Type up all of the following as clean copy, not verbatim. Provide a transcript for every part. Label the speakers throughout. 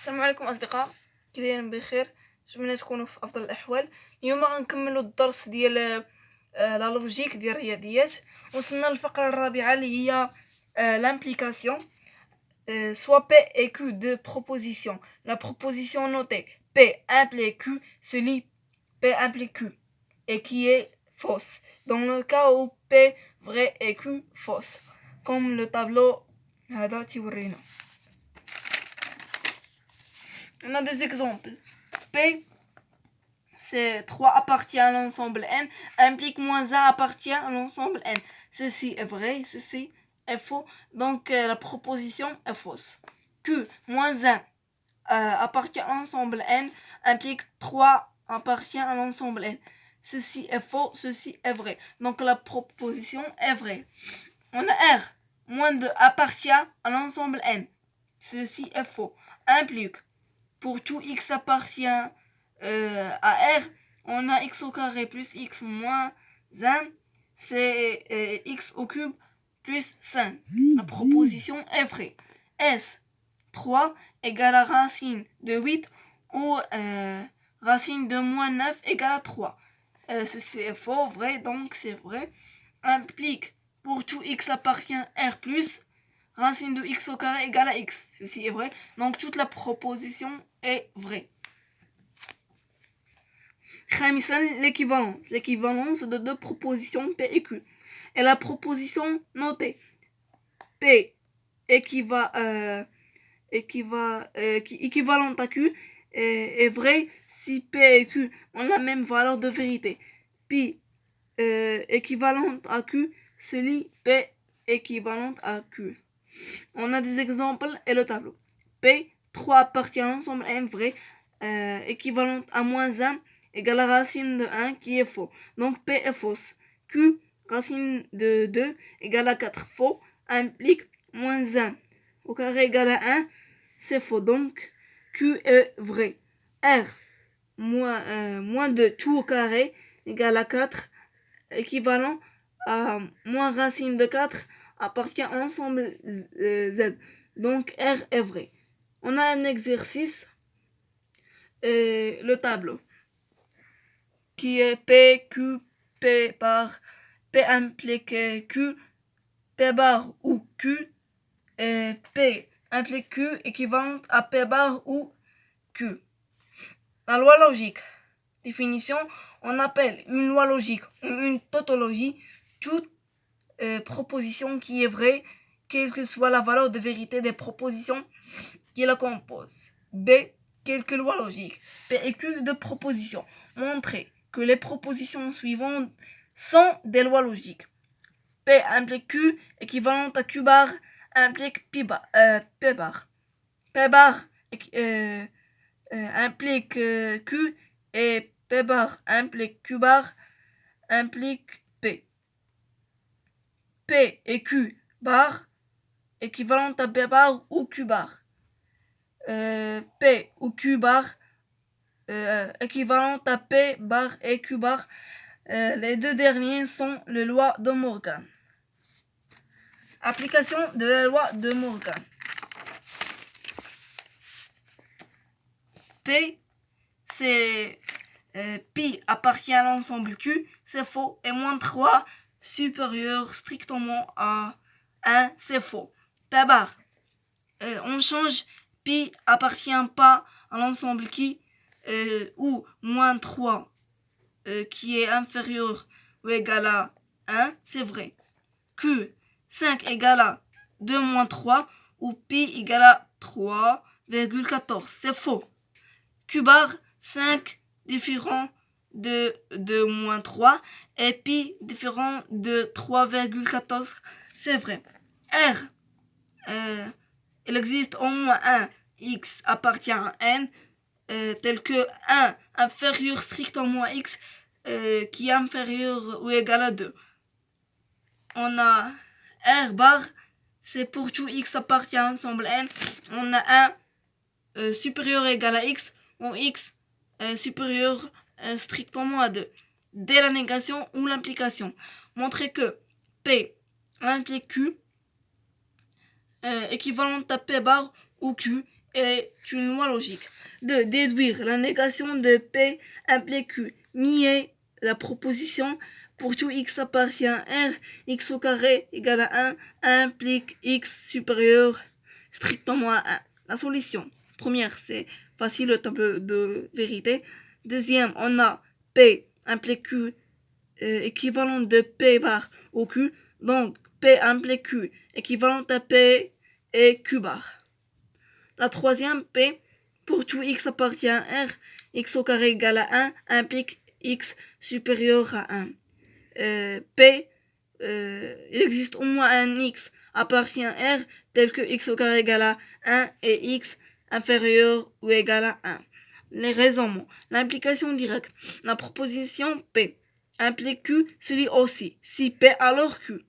Speaker 1: السلام عليكم اصدقاء، كي دايرين بخير؟ نتمنى تكونوا في افضل الاحوال. اليوم غنكملوا الدرس ديال لا لوجيك ديال الرياضيات. وصلنا للفقره الرابعه اللي هي l'implication. Soit P et Q de proposition. La proposition notée P implique Q se lit P implique Q et qui est fausse dans le cas où P vrai et Q fausse, comme le tableau هذا تيورينا. On a des exemples. P, c'est 3 appartient à l'ensemble N, implique moins 1 appartient à l'ensemble N. Ceci est vrai, ceci est faux, donc la proposition est fausse. Q, moins 1 appartient à l'ensemble N, implique 3 appartient à l'ensemble N. Ceci est faux, ceci est vrai, donc la proposition est vraie. On a R, moins 2 appartient à l'ensemble N. Ceci est faux, implique pour tout x appartient à R, on a x au carré plus x moins 1, c'est x au cube plus 5. La proposition est vraie. S, 3 égale à racine de 8 ou racine de moins 9 égale à 3. Ceci est faux, vrai, donc c'est vrai. Implique pour tout x appartient à R plus racine de x au carré égale à x. Ceci est vrai. Donc toute la proposition est vraie. L'équivalence. L'équivalence de deux propositions P et Q. Et la proposition notée P équivalente à Q est vraie si P et Q ont la même valeur de vérité. P équivalente à Q se lit P équivalente à Q. On a des exemples et le tableau. P, 3 appartient à l'ensemble N vrai, équivalente à moins 1 égale à racine de 1 qui est faux. Donc P est fausse. Q, racine de 2 égale à 4 faux, implique moins 1 au carré égale à 1, c'est faux. Donc Q est vrai. R, moins de tout au carré égale à 4, équivalent à moins racine de 4 appartient à l'ensemble Z. Donc R est vrai. On a un exercice, le tableau, qui est P, Q, P bar, P implique Q, P bar ou Q, et P implique Q équivalente à P bar ou Q. La loi logique. Définition, on appelle une loi logique ou une tautologie toute proposition qui est vraie, quelle que soit la valeur de vérité des propositions qui la composent. B. Quelques lois logiques. P et Q de propositions. Montrer que les propositions suivantes sont des lois logiques. P implique Q équivalente à Q bar implique P bar. P bar implique Q et P bar implique Q bar implique P. P et Q bar équivalente à P bar ou Q bar. P ou Q bar équivalente à P bar et Q bar. Les deux derniers sont les lois de Morgan. Application de la loi de Morgan. P, c'est pi appartient à l'ensemble Q, c'est faux, et moins 3 supérieur strictement à 1, c'est faux. P bar, on change, pi appartient pas à l'ensemble qui, ou moins 3 qui est inférieur ou égal à 1, c'est vrai. Q, 5 égale à 2 moins 3, ou pi égale à 3,14, c'est faux. Q bar, 5 différent de moins 3 et pi différent de 3,14, c'est vrai. R, il existe au moins un x appartient à n, tel que 1 inférieur strictement à x qui est inférieur ou égal à 2. On a R bar, c'est pour tout x appartient à l'ensemble n. On a 1 supérieur ou égal à x, ou x supérieur strictement à 2. Dès la négation ou l'implication. Montrer que P implique Q équivalente à P bar ou Q est une loi logique. 2. Déduire la négation de P implique Q. Nier la proposition pour tout x appartient à R, x au carré égale à 1 implique x supérieur strictement à 1. La solution première, c'est facile, le tableau de vérité. Deuxième, on a P implique Q équivalent de P bar au Q. Donc, P implique Q équivalent à P et Q bar. La troisième, P, pour tout x appartient à R, x au carré égale à 1 implique x supérieur à 1. P, il existe au moins un x appartient à R tel que x au carré égale à 1 et x inférieur ou égal à 1. Les raisonnements. L'implication directe. La proposition P implique Q se lit aussi. Si P alors Q.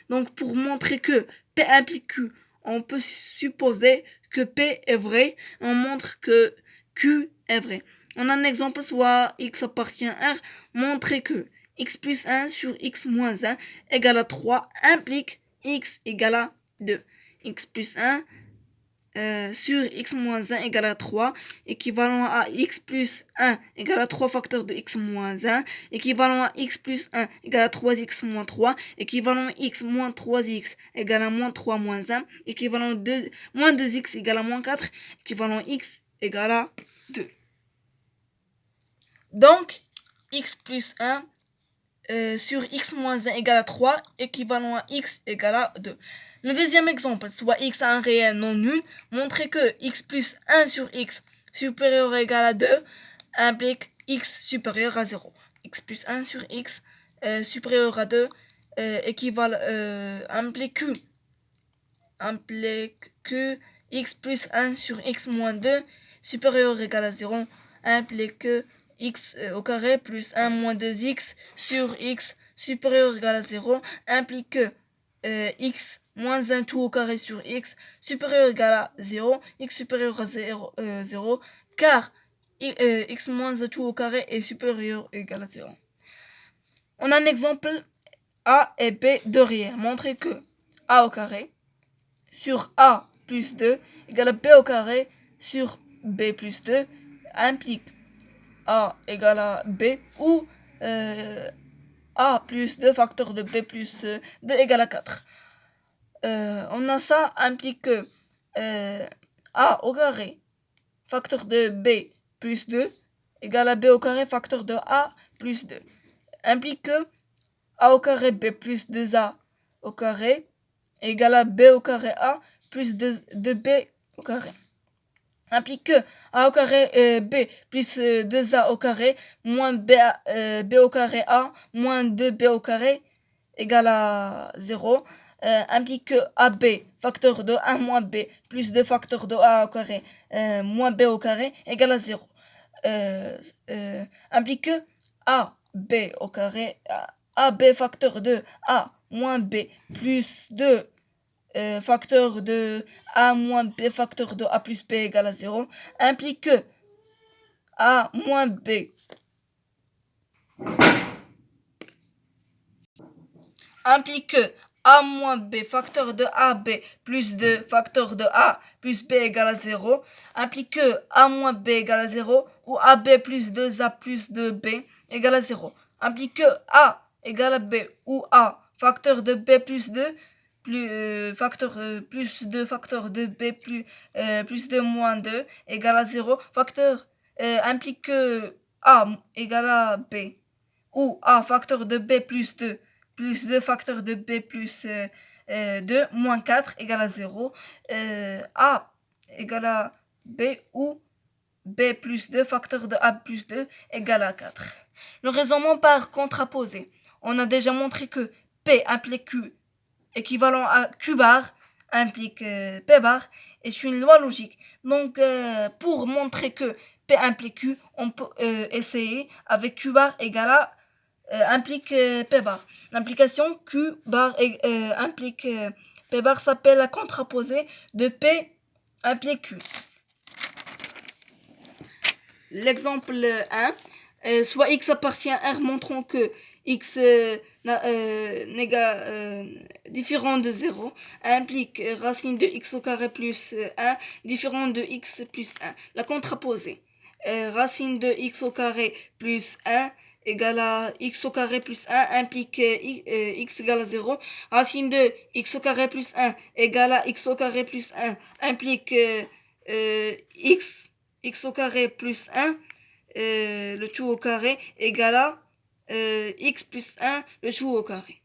Speaker 1: Donc pour montrer que P implique Q, on peut supposer que P est vrai. On montre que Q est vrai. On a un exemple, soit x appartient à R, montrer que x plus 1 sur x moins 1 égale à 3 implique x égale à 2. X plus 1 sur x moins 1 égale à 3, équivalent à x plus 1 égale à 3 facteurs de x moins 1, équivalent à x plus 1 égale à 3x moins 3, équivalent à x moins 3x égale à moins 3 moins 1, équivalent à moins 2x égale à moins 4, équivalent à x égale à 2. Donc, x plus 1 sur x moins 1 égale à 3, équivalent à x égale à 2. Le deuxième exemple, soit x a un réel non nul, montrer que x plus 1 sur x supérieur ou égal à 2 implique x supérieur à 0. X plus 1 sur x supérieur à 2 implique que x plus 1 sur x moins 2 supérieur ou égal à 0 implique que x au carré plus 1 moins 2x sur x supérieur ou égal à 0 implique que x moins 1 tout au carré sur x supérieur ou égal à 0, x supérieur à 0, car x moins 1 tout au carré est supérieur ou égal à 0. On a un exemple a et b de réel. Montrer que a au carré sur a plus 2 égale à b au carré sur b plus 2 implique a égale à b ou a plus 2 facteur de b plus 2 égale à 4. On a ça implique que a au carré facteur de b plus 2 égale à b au carré facteur de a plus 2. Implique que a au carré b plus 2a au carré égale à b au carré a plus 2b au carré. Implique que a au carré b plus 2a au carré moins b au carré a moins 2b au carré égale à 0. Implique que AB facteur de 1 moins B plus 2 facteur de A au carré moins B au carré égale à 0. Implique que AB au carré AB facteur de A moins B plus 2 facteur de A moins B facteur de A plus B égale à 0 implique que A moins B implique que a moins b facteur de AB plus 2 facteur de A plus B égale à 0 implique que a moins b égale à 0 ou AB plus 2A plus 2B égale à 0 implique que A égale à B ou A facteur de B plus 2 plus 2 facteur de B plus 2 moins 2 égale à 0 facteur implique que A égale à B ou A facteur de B plus 2 facteur de B plus 2 moins 4 égale à 0. A égale à B ou B plus 2 facteur de A plus 2 égale à 4. Le raisonnement par contraposé. On a déjà montré que P implique Q équivalent à Q bar implique P bar est une loi logique. Donc pour montrer que P implique Q, on peut essayer avec Q bar égale à implique P bar. L'implication Q bar implique P bar s'appelle la contraposée de P implique Q. L'exemple 1, soit x appartient à R, montrons que x différent de 0 implique racine de x au carré plus 1 différent de x plus 1. La contraposée. Racine de x au carré plus 1 égale à x au carré plus 1 implique x égale à 0. Racine de x au carré plus 1 égale à x au carré plus 1 implique x au carré plus 1, le tout au carré égale à x plus 1, le tout au carré.